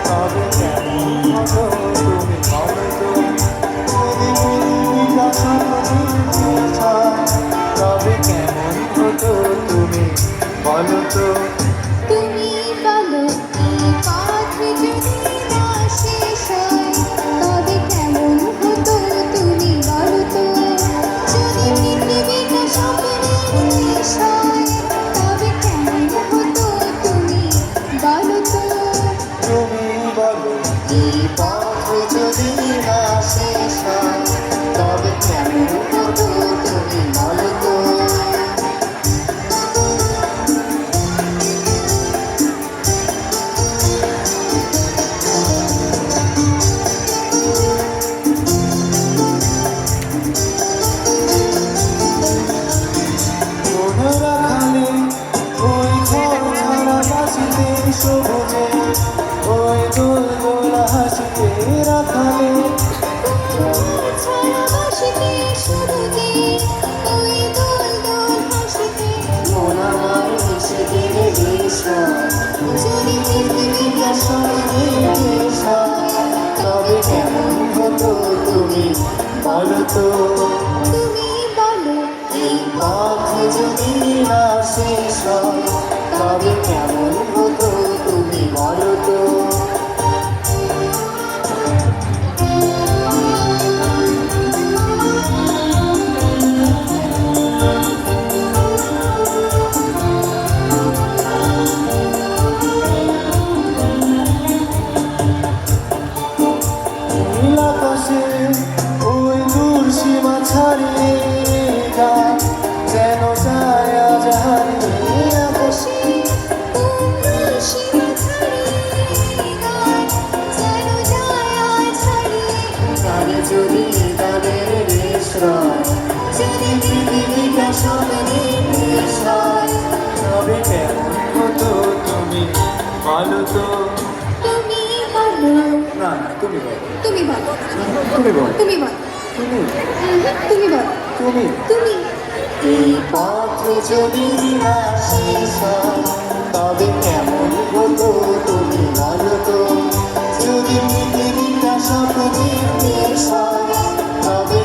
তবে কেমন হতো তুমি বলো তো, যদি পৃথিবীটা স্বপ্নের ছয়, তবে কেমন হতো তুমি বলো তো। তুমি বলো এই পথ যদি না শেষ হয় তবে কেমন হতো তুমি বলো তো, যদি পৃথিবীটা স্বপ্নের দেশ হয় তবে কেমন হতো তুমি বলো তো। তুমি বলো এই পথ যদি না শেষ হয় তবে কেমন হতো তুমি বলো তো। মনে রাখালে ওই ঘর ছাড়া বাসিতে সবুজে, ওই দোল দোলা হাসিতে রাখালে, ছায়া বাসিতে সবুজে, ওই দোল দোল হাসিতে মন আমার ভেসে গেলে দেশ হয়। যদি পৃথিবীটা স্বর্গের দেশ হয় তবে কেমন হতো তুমি বলো তো। তুমি বলো এই পথ যদি না শেষ হয় তবে কেমন হতো তুমি বলো তো। নীল আকাশে ওই দূর সীমা ছাড়িয়ে গান যেন যায় আজ হারিয়ে আকাশে। গানে যদি গানের রেশ রয়, যদি পৃথিবীটা স্বপ্নের দেশ হয় তবে কেমন হতো তুমি বলো তো। তুমি বলো না না তুমি বলো, তুমি বলো তুমি বলো, তুমি বলো তুমি তুমি বলো তুমি তুমি এই পথ যদি না শেষ হয় তবে কেমন হতো তুমি বলো তো। যদি পৃথিবীটা স্বপ্নের দেশ হয় তবে